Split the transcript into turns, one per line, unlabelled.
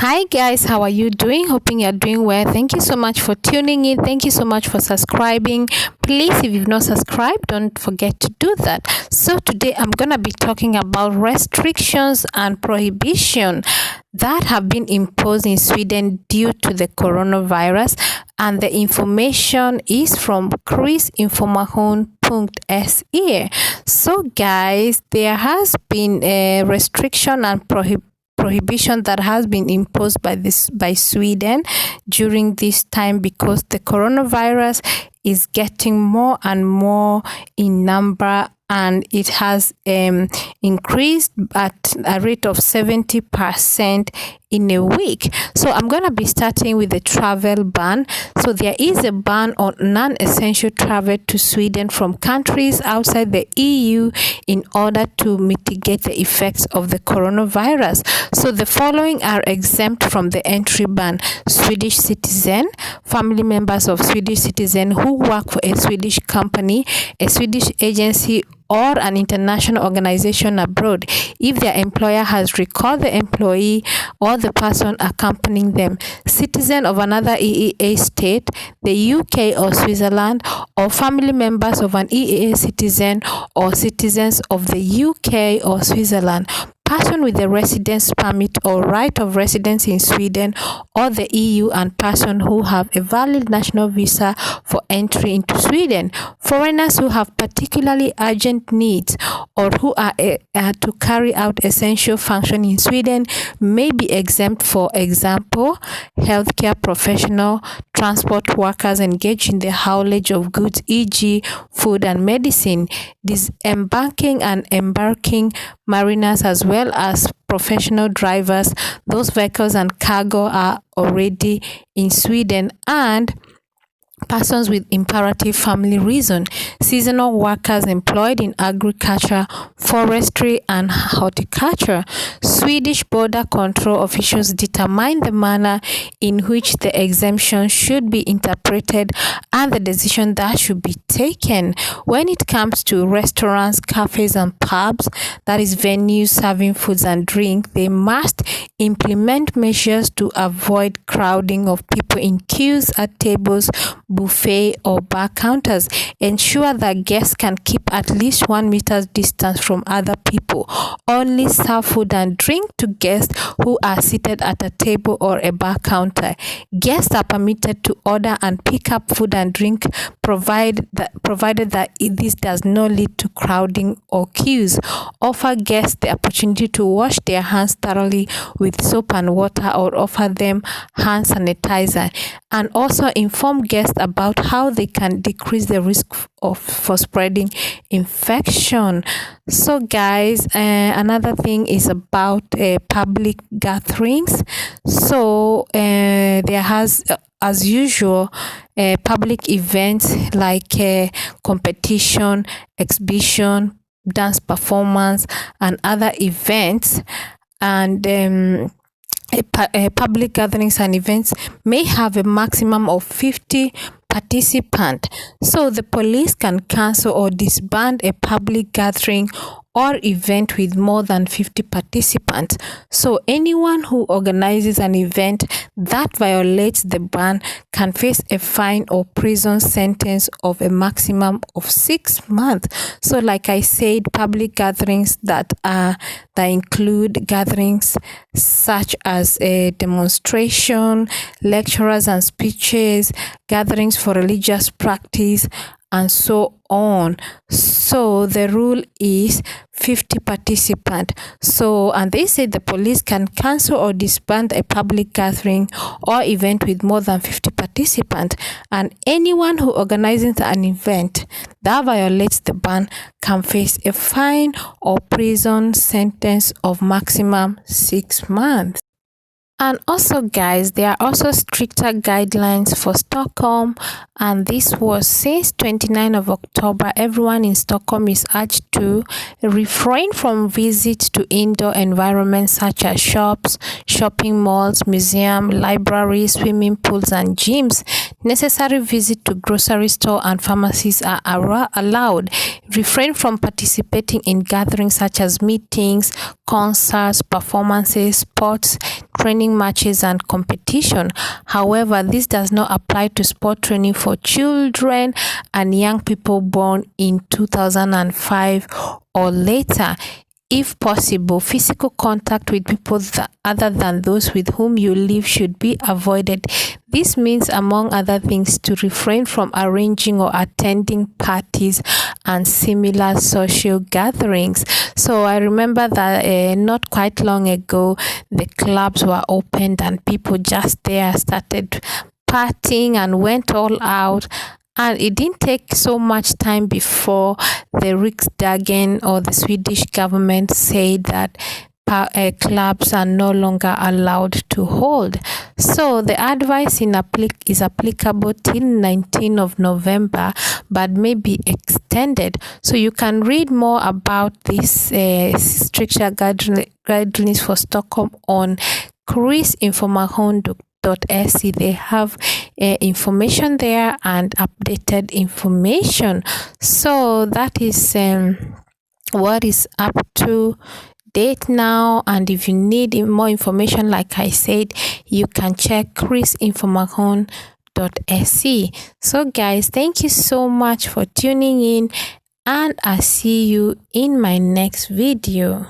Hi guys, how are you doing? Hoping you're doing well. Thank you so much for tuning in. Thank you so much for subscribing. Please, if you've not subscribed, don't forget to do that. So today I'm gonna be talking about restrictions and prohibition that have been imposed in Sweden due to the coronavirus, and the information is from krisinformation.se. So guys, there has been a restriction and prohibition that has been imposed by Sweden during this time because the coronavirus is getting more and more in number, and it has increased at a rate of 70% in a week. So I'm going to be starting with the travel ban. So there is a ban on non-essential travel to Sweden from countries outside the EU in order to mitigate the effects of the coronavirus. So the following are exempt from the entry ban: Swedish citizen, family members of Swedish citizen who work for a Swedish company, a Swedish agency, or an international organization abroad if their employer has recalled the employee or the person accompanying them, citizen of another EEA state, the UK or Switzerland, or family members of an EEA citizen or citizens of the UK or Switzerland, person with a residence permit or right of residence in Sweden or the EU, and person who have a valid national visa for entry into Sweden. Foreigners who have particularly urgent needs or who are to carry out essential function in Sweden may be exempt, for example, healthcare professional, transport workers engaged in the haulage of goods, e.g. food and medicine, disembarking and embarking mariners, as well as professional drivers. Those vehicles and cargo are already in Sweden, and persons with imperative family reason, seasonal workers employed in agriculture, forestry, and horticulture. Swedish border control officials determine the manner in which the exemption should be interpreted and the decision that should be taken. When it comes to restaurants, cafes, and pubs, that is venues serving foods and drink, they must implement measures to avoid crowding of people in queues at tables, buffet, or bar counters. Ensure that guests can keep at least 1 meter distance from other people. Only serve food and drink to guests who are seated at a table or a bar counter. Guests are permitted to order and pick up food and drink provided that this does not lead to crowding or queues. Offer guests the opportunity to wash their hands thoroughly with soap and water, or offer them hand sanitizer, and also inform guests about how they can decrease the risk for spreading infection. So guys, another thing is about public gatherings. So there has as usual public events like competition, exhibition, dance performance, and other events, and public gatherings and events may have a maximum of 50 participants. So the police can cancel or disband a public gathering or event with more than 50 participants. So anyone who organizes an event that violates the ban can face a fine or prison sentence of a maximum of 6 months. So like I said, public gatherings that include gatherings such as a demonstration, lectures and speeches, gatherings for religious practice, and so on. So the rule is 50 participants. So, and they say the police can cancel or disband a public gathering or event with more than 50 participants, and anyone who organizes an event that violates the ban can face a fine or prison sentence of maximum 6 months. And also guys, there are also stricter guidelines for Stockholm, and this was since 29th of October. Everyone in Stockholm is urged to refrain from visits to indoor environments such as shops, shopping malls, museums, libraries, swimming pools, and gyms. Necessary visits to grocery store and pharmacies are allowed. Refrain from participating in gatherings such as meetings, concerts, performances, sports, training matches and competition. However, this does not apply to sport training for children and young people born in 2005 or later. If possible, physical contact with people other than those with whom you live should be avoided. This means, among other things, to refrain from arranging or attending parties and similar social gatherings. So I remember that not quite long ago, the clubs were opened and people just there started partying and went all out. And it didn't take so much time before the Riksdagen or the Swedish government said that clubs are no longer allowed to hold. So the advice is applicable till 19th of November, but may be extended. So you can read more about this stricter guidelines for Stockholm on krisinformation.se. They have information there and updated information. So that is what is up to date now, and if you need more information, like I said, you can check krisinformation.se. So guys, thank you so much for tuning in, and I'll see you in my next video.